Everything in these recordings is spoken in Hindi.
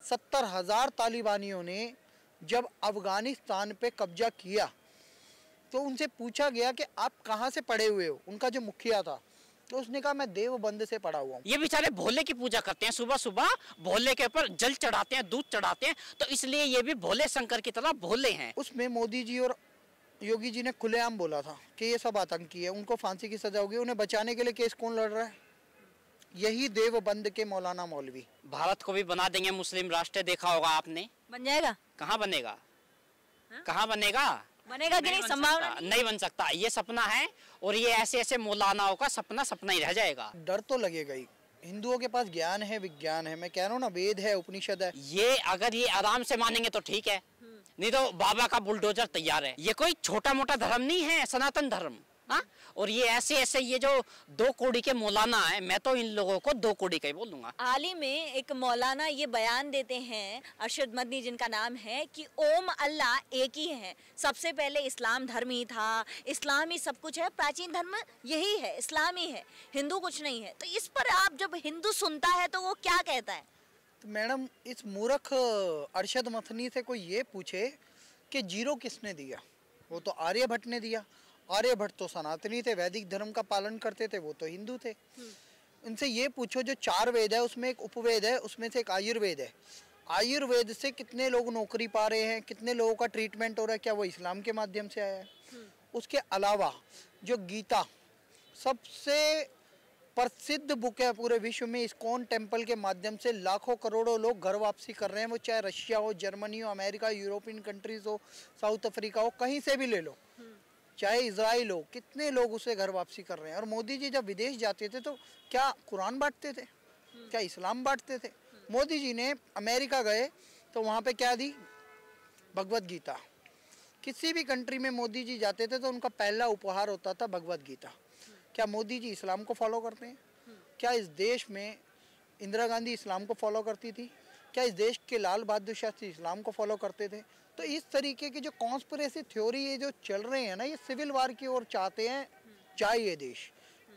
70,000 तालिबानियों ने जब अफगानिस्तान पे कब्जा किया तो उनसे पूछा गया कि आप कहाँ से पढ़े हुए हो। उनका जो मुखिया था तो उसने कहा मैं देवबंद से पढ़ा हुआ हूँ। ये बेचारे भोले की पूजा करते हैं, सुबह सुबह भोले के ऊपर जल चढ़ाते हैं, दूध चढ़ाते हैं, तो इसलिए ये भी भोले शंकर की तरह भोले हैं। उसमें मोदी जी और योगी जी ने खुलेआम बोला था कि ये सब आतंकी है, उनको फांसी की सजा होगी। उन्हें बचाने के लिए केस कौन लड़ रहा है? यही देवबंद के मौलाना मौलवी। भारत को भी बना देंगे मुस्लिम राष्ट्र, देखा होगा आपने। बन जाएगा? कहाँ बनेगा? कहाँ बनेगा? बनेगा कि नहीं? संभावना नहीं बन सकता, ये सपना है। और ये ऐसे ऐसे मौलानाओं का सपना सपना ही रह जाएगा। डर तो लगेगा ही। हिंदुओं के पास ज्ञान है, विज्ञान है, मैं कह रहा हूँ ना, वेद है, उपनिषद है। ये अगर ये आराम से मानेंगे तो ठीक है, नहीं तो बाबा का बुलडोजर तैयार है। ये कोई छोटा मोटा धर्म नहीं है, सनातन धर्म। हाँ, और ये ऐसे ऐसे ये जो 2 कौड़ी के मौलाना है, मैं तो इन लोगों को 2 कौड़ी का ही बोलूंगा। हाल ही में एक मौलाना ये बयान देते हैं, अरशद मदनी जिनका नाम है, कि ओम अल्लाह एक ही है। सबसे पहले इस्लाम धर्म ही था, इस्लाम ही सब कुछ है, प्राचीन धर्म यही है, इस्लाम ही है, हिंदू कुछ नहीं है। तो इस पर आप जब हिंदू सुनता है तो वो क्या कहता है? तो मैडम, इस मूर्ख अरशद मदनी से कोई ये पूछे कि जीरो किसने दिया? वो तो आर्यभट्ट ने दिया। आर्यभट्ट तो सनातनी थे, वैदिक धर्म का पालन करते थे, वो तो हिंदू थे। इनसे ये पूछो जो 4 वेद है उसमें एक उपवेद है, उसमें से एक आयुर्वेद है। आयुर्वेद से कितने लोग नौकरी पा रहे हैं, कितने लोगों का ट्रीटमेंट हो रहा है? क्या वो इस्लाम के माध्यम से आया है? उसके अलावा जो गीता सबसे प्रसिद्ध बुक है पूरे विश्व में, इस्कॉन टेम्पल के माध्यम से लाखों करोड़ों लोग घर वापसी कर रहे हैं। वो चाहे रशिया हो, जर्मनी हो, अमेरिका, यूरोपियन कंट्रीज हो, साउथ अफ्रीका हो, कहीं से भी ले लो, चाहे इजराइल हो, कितने लोग उसे घर वापसी कर रहे हैं। और मोदी जी जब विदेश जाते थे तो क्या कुरान बांटते थे? क्या इस्लाम बांटते थे? मोदी जी ने अमेरिका गए तो वहाँ पे क्या दी? भगवत गीता। किसी भी कंट्री में मोदी जी जाते थे तो उनका पहला उपहार होता था भगवत गीता। क्या मोदी जी इस्लाम को फॉलो करते हैं? क्या इस देश में इंदिरा गांधी इस्लाम को फॉलो करती थी? क्या इस देश के लाल बहादुर शास्त्री इस्लाम को फॉलो करते थे? तो इस तरीके की जो कॉन्स्पिरेसी थ्योरी ये जो चल रहे हैं ना, ये सिविल वार की ओर चाहते हैं जाए ये देश।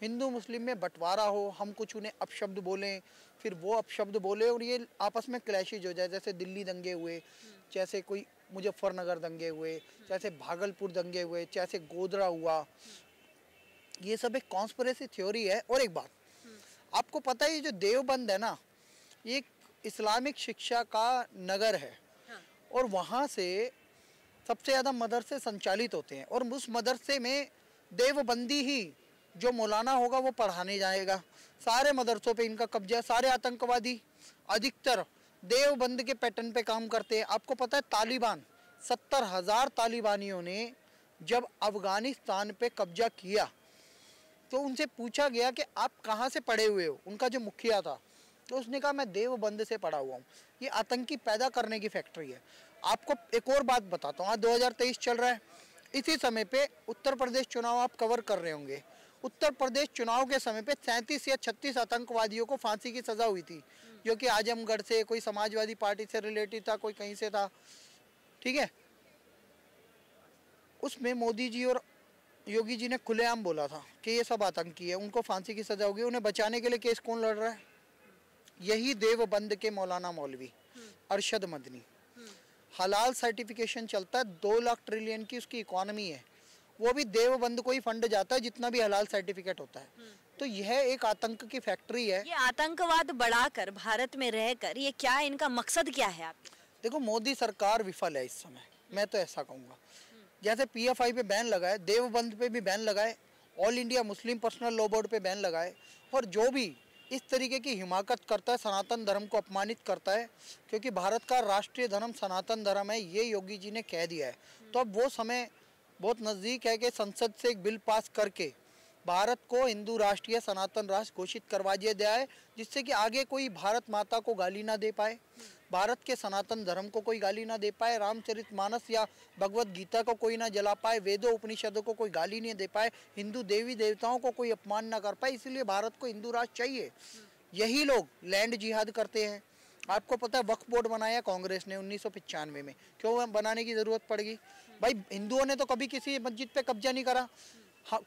हिंदू मुस्लिम में बंटवारा हो, हम कुछ उन्हें अपशब्द बोलें, फिर वो अपशब्द बोले और ये आपस में क्लैशेज हो जाए। जैसे दिल्ली दंगे हुए, जैसे कोई मुजफ्फरनगर दंगे हुए, जैसे भागलपुर दंगे हुए, जैसे गोधरा हुआ। ये सब एक कॉन्स्पिरेसी थ्योरी है। और एक बात आपको पता है, ये जो देवबंद है ना, ये इस्लामिक शिक्षा का नगर है। और वहाँ से सबसे ज़्यादा मदरसे संचालित होते हैं और उस मदरसे में देवबंदी ही जो मौलाना होगा वो पढ़ाने जाएगा। सारे मदरसों पे इनका कब्जा। सारे आतंकवादी अधिकतर देवबंद के पैटर्न पे काम करते हैं। आपको पता है तालिबान 70,000 तालिबानियों ने जब अफगानिस्तान पे कब्जा किया तो उनसे पूछा गया कि आप कहाँ से पढ़े हुए हो। उनका जो मुखिया था तो उसने कहा मैं देवबंद से पढ़ा हुआ हूँ। ये आतंकी पैदा करने की फैक्ट्री है। आपको एक और बात बताता हूँ, आज 2023 चल रहा है, इसी समय पे उत्तर प्रदेश चुनाव आप कवर कर रहे होंगे। उत्तर प्रदेश चुनाव के समय पे 37 या 36 आतंकवादियों को फांसी की सजा हुई थी, जो कि आजमगढ़ से, कोई समाजवादी पार्टी से रिलेटेड था, कोई कहीं से था, ठीक है। उसमें मोदी जी और योगी जी ने खुलेआम बोला था कि ये सब आतंकी है, उनको फांसी की सजा होगी। उन्हें बचाने के लिए केस कौन लड़ रहा है? यही देवबंद के मौलाना मौलवी अरशद मदनी। हलाल सर्टिफिकेशन चलता है, 2 लाख ट्रिलियन की उसकी इकोनॉमी है, वो भी देवबंद को ही फंड जाता है जितना भी हलाल सर्टिफिकेट होता है। तो यह एक आतंक की फैक्ट्री है। ये आतंकवाद बढ़ाकर भारत में रहकर ये क्या, इनका मकसद क्या है? आप देखो, मोदी सरकार विफल है इस समय, मैं तो ऐसा कहूँगा। जैसे PFI पे बैन लगाए, देवबंद पे भी बैन लगाए, all India Muslim personal law board पे बैन लगाए, और जो भी इस तरीके की हिमाकत करता है, सनातन धर्म को अपमानित करता है, क्योंकि भारत का राष्ट्रीय धर्म सनातन धर्म है, ये योगी जी ने कह दिया है। तो अब वो समय बहुत नज़दीक है कि संसद से एक बिल पास करके भारत को हिंदू राष्ट्र या सनातन राष्ट्र घोषित करवा दिया जाए, जिससे कि आगे कोई भारत माता को गाली ना दे पाए, भारत के सनातन धर्म को कोई गाली ना दे पाए, रामचरितमानस या भगवत गीता को कोई ना जला पाए, वेदों उपनिषदों को कोई गाली नहीं दे पाए, हिंदू देवी देवताओं को कोई अपमान ना कर पाए। इसलिए भारत को हिंदू राष्ट्र चाहिए। यही लोग लैंड जिहाद करते हैं। आपको पता है वक्फ बोर्ड बनाया कांग्रेस ने 1995 में, क्यों बनाने की ज़रूरत पड़ गई? भाई हिंदुओं ने तो कभी किसी मस्जिद पे कब्जा नहीं करा।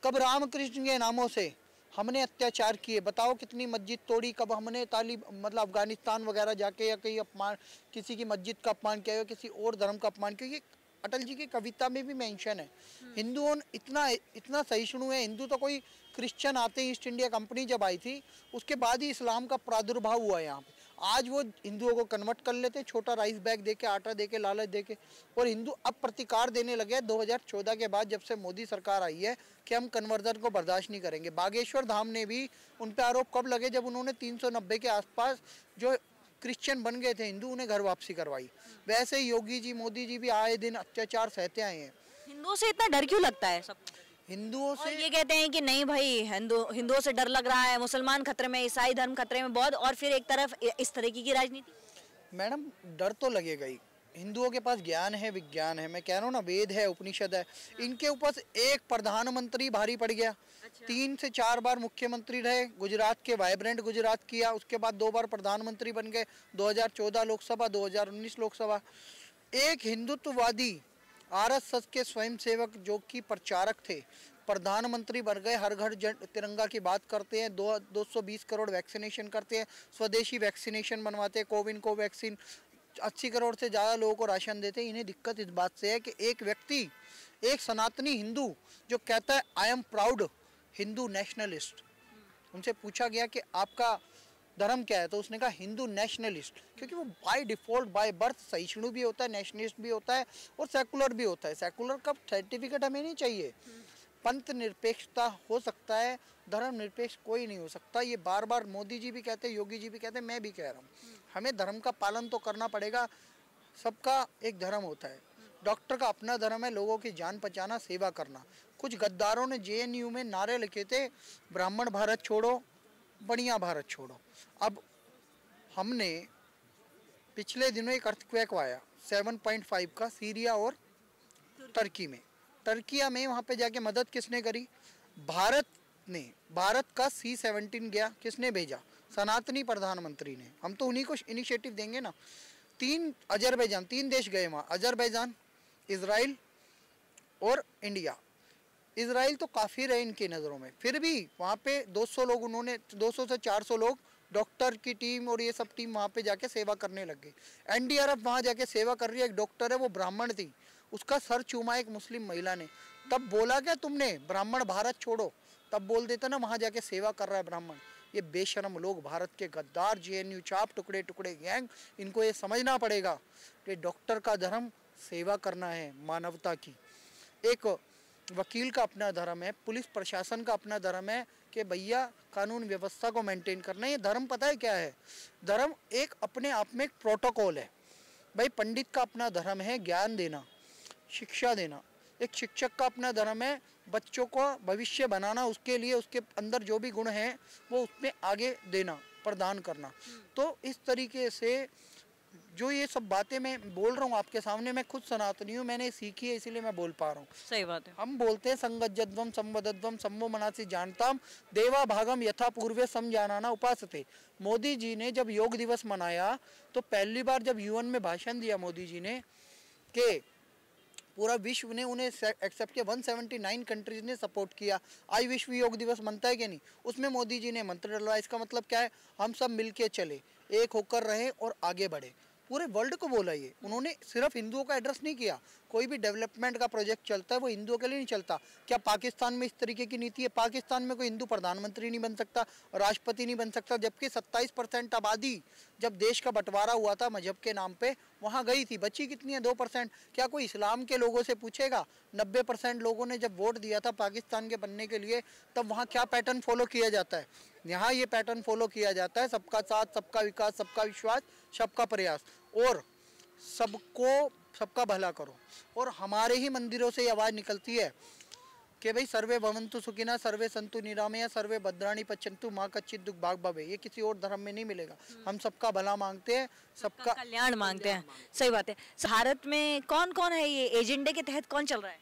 कब रामकृष्ण के नामों से हमने अत्याचार किए, बताओ कितनी मस्जिद तोड़ी, कब हमने मतलब अफगानिस्तान वगैरह जाके या कहीं अपमान, किसी की मस्जिद का अपमान किया या किसी और धर्म का अपमान किया। ये अटल जी की कविता में भी मेंशन है। हिंदुओं इतना सहिष्णु है। हिंदू तो कोई, क्रिश्चियन आते ही ईस्ट इंडिया कंपनी जब आई थी उसके बाद ही इस्लाम का प्रादुर्भाव हुआ है यहाँ पे। आज वो हिंदुओं को कन्वर्ट कर लेते, छोटा राइस बैग देके, आटा देके, लालच देके, और हिंदू अब प्रतिकार देने लगे 2014 के बाद, जब से मोदी सरकार आई है, कि हम कन्वर्जन को बर्दाश्त नहीं करेंगे। बागेश्वर धाम ने भी उन पे आरोप कब लगे, जब उन्होंने 390 के आसपास जो क्रिश्चियन बन गए थे हिंदू, उन्हें घर वापसी करवाई। वैसे योगी जी, मोदी जी भी आए दिन अत्याचार सहते आए हैं। हिंदुओं से इतना डर क्यों लगता है सब? हिंदुओं से ये कहते हैं कि नहीं भाई, हिंदुओं से डर लग रहा है, मुसलमान खतरे में, ईसाई धर्म खतरे में, बहुत, और फिर एक तरफ इस तरीके की राजनीति। मैडम डर तो लगेगा ही। हिंदुओं के पास ज्ञान है, विज्ञान है, मैं कह रहा हूँ ना, वेद है, उपनिषद है। इनके ऊपर एक प्रधानमंत्री भारी पड़ गया। 3 से 4 बार मुख्यमंत्री रहे, गुजरात के वाइब्रेंट गुजरात किया, उसके बाद 2 बार प्रधानमंत्री बन गए, 2014 लोकसभा, 2019 लोकसभा। एक हिंदुत्ववादी आरएसएस के स्वयंसेवक जो कि प्रचारक थे, प्रधानमंत्री बन गए, हर घर तिरंगा की बात करते हैं, 220 करोड़ वैक्सीनेशन करते हैं, स्वदेशी वैक्सीनेशन बनवाते हैं, कोविन को वैक्सीन, 80 करोड़ से ज़्यादा लोगों को राशन देते हैं। इन्हें दिक्कत इस बात से है कि एक व्यक्ति, एक सनातनी हिंदू जो कहता है I am proud Hindu nationalist, उनसे पूछा गया कि आपका धर्म क्या है, तो उसने कहा हिंदू नेशनलिस्ट, क्योंकि वो बाय डिफॉल्ट, बाय बर्थ सहिष्णु भी होता है, नेशनलिस्ट भी होता है और सेकुलर भी होता है। सेकुलर का सर्टिफिकेट हमें नहीं चाहिए। पंथ निरपेक्षता हो सकता है, धर्म निरपेक्ष कोई नहीं हो सकता। ये बार बार मोदी जी भी कहते हैं, योगी जी भी कहते हैं, मैं भी कह रहा हूँ। हमें धर्म का पालन तो करना पड़ेगा। सबका एक धर्म होता है। डॉक्टर का अपना धर्म है, लोगों की जान बचाना, सेवा करना। कुछ गद्दारों ने जेएनयू में नारे लिखे थे, ब्राह्मण भारत छोड़ो, बढ़िया भारत छोड़ो। अब हमने पिछले दिनों एक अर्थक्वेक आया 7.5 का सीरिया और टर्की में। टर्किया में वहाँ पे जाके मदद किसने करी? भारत ने। भारत का C-17 गया, किसने भेजा? सनातनी प्रधानमंत्री ने। हम तो उन्हीं को इनिशिएटिव देंगे ना। 3 देश गए वहाँ, अजरबैजान, इजराइल और इंडिया। इजराइल तो काफ़ी रहे इनकी नज़रों में, फिर भी वहाँ पे 200 लोग, उन्होंने 200 से 400 लोग, डॉक्टर की टीम और ये सब टीम वहाँ पे जाके सेवा करने लग गई। एनडीआरएफ वहाँ जाके सेवा कर रही है। एक डॉक्टर है, वो ब्राह्मण थी, उसका सर चूमा एक मुस्लिम महिला ने। तब बोला क्या तुमने ब्राह्मण भारत छोड़ो? तब बोल देता ना वहाँ जाके सेवा कर रहा है ब्राह्मण। ये बेशरम लोग, भारत के गद्दार, जेएनयू चाप, टुकड़े टुकड़े गैंग, इनको ये समझना पड़ेगा कि डॉक्टर का धर्म सेवा करना है, मानवता की। एक वकील का अपना धर्म है, पुलिस प्रशासन का अपना धर्म है कि भैया कानून व्यवस्था को मेंटेन करना है। ये धर्म पता है क्या है? धर्म एक अपने आप में एक प्रोटोकॉल है। भाई पंडित का अपना धर्म है ज्ञान देना, शिक्षा देना। एक शिक्षक का अपना धर्म है बच्चों को भविष्य बनाना, उसके लिए उसके अंदर जो भी गुण हैं वो उसमें आगे देना, प्रदान करना। तो इस तरीके से जो ये सब बातें मैं बोल रहा हूँ आपके सामने, मैं खुद सनातनी हूँ, मैंने सीखी है, इसीलिए मैं बोल पा रहा हूँ। सही बात है। हम बोलते हैं संगज्जद्वम संवदद्वम सम्मो मनासी जानताम देवा भागम यथा पूर्वे समझाना उपासते। मोदी जी ने जब योग दिवस मनाया तो पहली बार जब यूएन में भाषण दिया मोदी जी ने कि पूरा विश्व ने उन्हें एक्सेप्ट किया, 179 कंट्रीज ने सपोर्ट किया। आज विश्व योग दिवस मनता है कि नहीं? उसमें मोदी जी ने मंत्र डलवाया। इसका मतलब क्या है? हम सब मिलके चले, एक होकर रहें और आगे बढ़े। पूरे वर्ल्ड को बोला ये। उन्होंने सिर्फ हिंदुओं का एड्रेस नहीं किया। कोई भी डेवलपमेंट का प्रोजेक्ट चलता है वो हिंदुओं के लिए नहीं चलता। क्या पाकिस्तान में इस तरीके की नीति है? पाकिस्तान में कोई हिंदू प्रधानमंत्री नहीं बन सकता, राष्ट्रपति नहीं बन सकता, जबकि 27% आबादी जब देश का बंटवारा हुआ था मजहब के नाम पे वहाँ गई थी। बची कितनी है? 2%। क्या कोई इस्लाम के लोगों से पूछेगा? 90% लोगों ने जब वोट दिया था पाकिस्तान के बनने के लिए, तब वहाँ क्या पैटर्न फॉलो किया जाता है? यहाँ ये पैटर्न फॉलो किया जाता है, सबका साथ, सबका विकास, सबका विश्वास, सबका प्रयास, और सबका भला करो। और हमारे ही मंदिरों से ये आवाज़ निकलती है कि भाई सर्वे भवन्तु सुखिनः, सर्वे सन्तु निरामया, सर्वे भद्राणि पश्यन्तु माँ कच्चित् दुःख भाग् भवेत्। ये किसी और धर्म में नहीं मिलेगा। हम सबका भला मांगते हैं, सबका कल्याण मांगते हैं। सही बात है। भारत में कौन कौन है? ये एजेंडे के तहत कौन चल रहा है?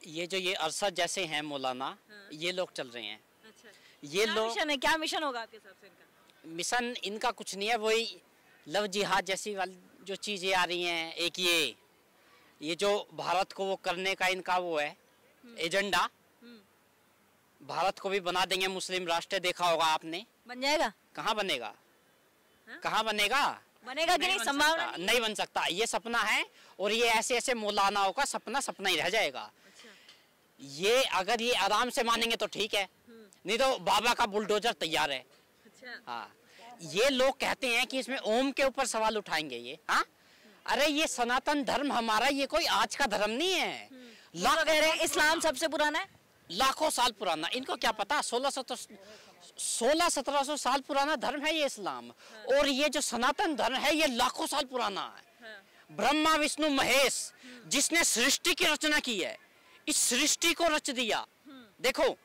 ये जो ये अरशद जैसे हैं मौलाना, ये लोग चल रहे हैं। अच्छा। ये लोग मिशन है, क्या मिशन होगा आपके हिसाब से इनका? मिशन इनका कुछ नहीं है, वही लव जिहाद जैसी वाली जो चीजें आ रही हैं। एक ये जो भारत को वो करने का इनका वो है एजेंडा, भारत को भी बना देंगे मुस्लिम राष्ट्र, देखा होगा आपने। बन जाएगा? कहाँ बनेगा? हाँ? कहाँ बनेगा? बनेगा कि नहीं? संभावना नहीं बन सकता, ये सपना है और ये ऐसे ऐसे मौलानाओं का सपना सपना ही रह जाएगा। ये अगर ये आराम से मानेंगे तो ठीक है, नहीं तो बाबा का बुलडोजर तैयार है। हाँ, ये लोग कहते हैं कि इसमें ओम के ऊपर सवाल उठाएंगे ये। हाँ, अरे ये सनातन धर्म हमारा, ये कोई आज का धर्म नहीं है। कह रहे हैं इस्लाम सबसे पुराना है, लाखों साल पुराना। इनको क्या पता, 1600-1700 साल पुराना धर्म है ये इस्लाम। और ये जो सनातन धर्म है ये लाखों साल पुराना है। ब्रह्मा विष्णु महेश जिसने सृष्टि की रचना की है, इस सृष्टि को रच दिया। देखो,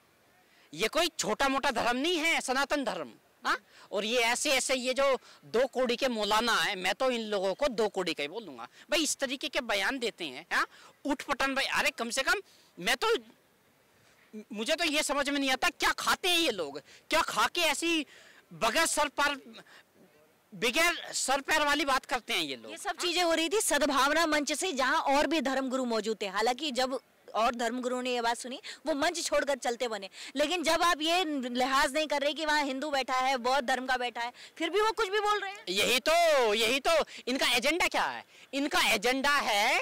ये कोई छोटा मोटा धर्म नहीं है सनातन धर्म। हाँ, और ये ऐसे ऐसे ये जो 2 कौड़ी के मौलाना है, मैं तो इन लोगों को 2 कौड़ी का ही बोलूंगा भाई, इस तरीके के बयान देते हैं। हाँ, उठपटन भाई, अरे कम से कम मुझे तो ये समझ में नहीं आता क्या खाते हैं ये लोग, क्या खा के ऐसी बगैर सर पैर वाली बात करते हैं ये लोग। ये सब चीजें हो रही थी सद्भावना मंच से, जहां और भी धर्मगुरु मौजूद थे। हालांकि जब और धर्मगुरुओं ने ये बात सुनी, वो मंच छोड़कर चलते बने। लेकिन जब आप ये लिहाज नहीं कर रहे कि वहाँ हिंदू बैठा है, बौद्ध धर्म का बैठा है, फिर भी वो कुछ भी बोल रहे हैं। यही तो इनका एजेंडा क्या है? इनका एजेंडा है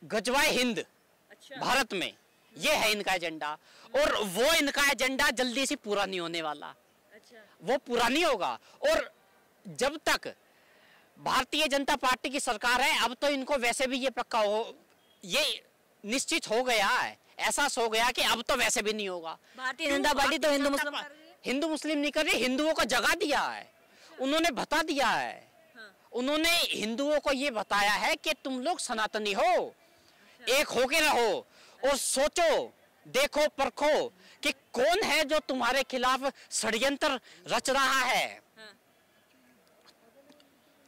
गजवाए हिंद। अच्छा। भारत में ये है इनका एजेंडा, और वो इनका एजेंडा जल्दी से पूरा नहीं होने वाला। अच्छा। वो पूरा नहीं होगा। और जब तक भारतीय जनता पार्टी की सरकार है, अब तो इनको वैसे भी ये पक्का ये निश्चित हो गया है, एहसास हो गया कि अब तो वैसे भी नहीं होगा। भारतीय जनता पार्टी तो हिंदू मुस्लिम नहीं कर रही, हिंदुओं को जगा दिया है, उन्होंने बता दिया है। उन्होंने हिंदुओं को ये बताया है कि तुम लोग सनातनी हो, एक होके रहो और सोचो, देखो, परखो कि कौन है जो तुम्हारे खिलाफ षड्यंत्र रच रहा है,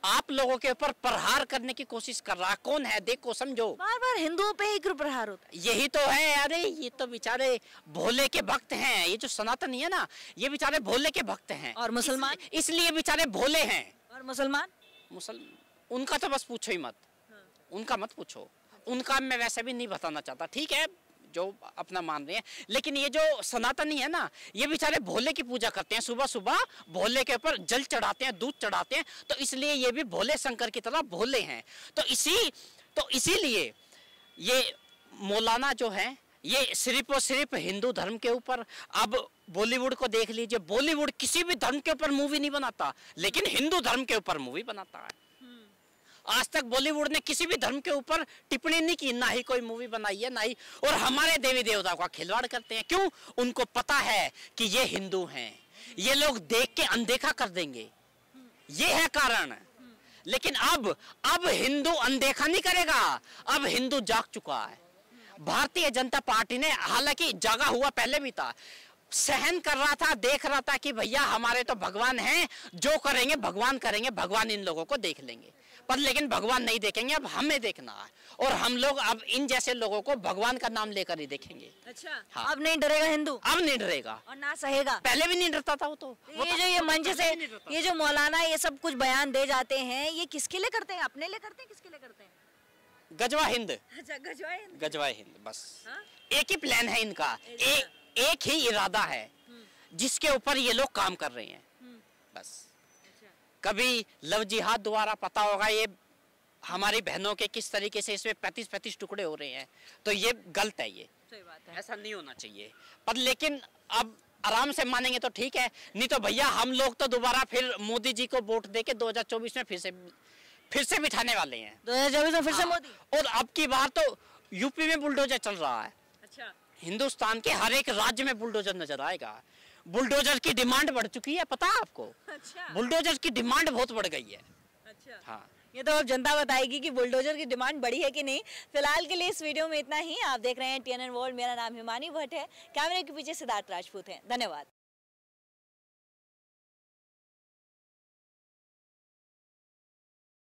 आप लोगों के ऊपर प्रहार करने की कोशिश कर रहा है, कौन है, देखो, समझो। बार बार हिंदुओं पे ही क्यों प्रहार होता है? यही तो है। अरे ये तो बेचारे भोले के भक्त हैं, ये जो सनातनी है ना, ये बेचारे भोले के भक्त हैं। और मुसलमान इसलिए बेचारे भोले हैं। और मुसलमान उनका तो बस पूछो ही मत। उनका मत पूछो, उनका मैं वैसे भी नहीं बताना चाहता। ठीक है, जो अपना मान रहे हैं, लेकिन ये जो सनातनी है ना, ये बेचारे भोले की पूजा करते हैं, सुबह सुबह भोले के ऊपर जल चढ़ाते हैं, दूध चढ़ाते हैं, तो इसलिए ये भी भोले शंकर की तरह भोले हैं। तो इसीलिए ये मौलाना जो है, ये सिर्फ और सिर्फ हिंदू धर्म के ऊपर, अब बॉलीवुड को देख लीजिए, बॉलीवुड किसी भी धर्म के ऊपर मूवी नहीं बनाता, लेकिन हिंदू धर्म के ऊपर मूवी बनाता है। आज तक बॉलीवुड ने किसी भी धर्म के ऊपर टिप्पणी नहीं की, ना ही कोई मूवी बनाई है, ना ही। और हमारे देवी देवताओं का खिलवाड़ करते हैं। क्यों? उनको पता है कि ये हिंदू हैं, ये लोग देख के अनदेखा कर देंगे, ये है कारण। लेकिन अब हिंदू अनदेखा नहीं करेगा, अब हिंदू जाग चुका है। भारतीय जनता पार्टी ने, हालांकि जागा हुआ पहले भी था, सहन कर रहा था, देख रहा था कि भैया हमारे तो भगवान हैं, जो करेंगे भगवान करेंगे, भगवान इन लोगों को देख लेंगे। पर लेकिन भगवान नहीं देखेंगे, अब हमें देखना है, और हम लोग अब इन जैसे लोगों को भगवान का नाम लेकर ही देखेंगे। अच्छा। हाँ। अब नहीं डरेगा हिंदू? अब नहीं डरेगा और ना सहेगा। पहले भी नहीं डरता था वो तो ये मंच से ये जो मौलाना ये सब कुछ बयान दे जाते हैं, ये किसके लिए करते हैं? अपने लिए करते हैं, किसके लिए करते हैं? गजवा हिंद। अच्छा, गजवा हिंद, बस। एक ही प्लान है इनका, एक ही इरादा है जिसके ऊपर ये लोग काम कर रहे हैं, बस। कभी लव जिहाद द्वारा, पता होगा ये हमारी बहनों के किस तरीके से इसमें 35 टुकड़े हो रहे हैं, तो ये गलत है, ये सही बात है, ऐसा नहीं होना चाहिए। पर लेकिन अब आराम से मानेंगे तो ठीक है, नहीं तो भैया हम लोग तो दोबारा फिर मोदी जी को वोट देके 2024 में फिर से बिठाने वाले हैं। 2024 में फिर से मोदी। और अब की बार तो यूपी में बुलडोजर चल रहा है। अच्छा। हिंदुस्तान के हर एक राज्य में बुलडोजर नजर आएगा। बुलडोजर की डिमांड बढ़ चुकी है, पता है आपको? अच्छा। बुलडोजर की डिमांड बहुत बढ़ गई है। अच्छा। हाँ, ये तो अब जनता बताएगी कि बुलडोजर की डिमांड बढ़ी है कि नहीं। फिलहाल के लिए इस वीडियो में इतना ही। आप देख रहे हैं TNN वर्ल्ड। मेरा नाम हिमानी भट्ट है, कैमरे के पीछे सिद्धार्थ राजपूत है। धन्यवाद।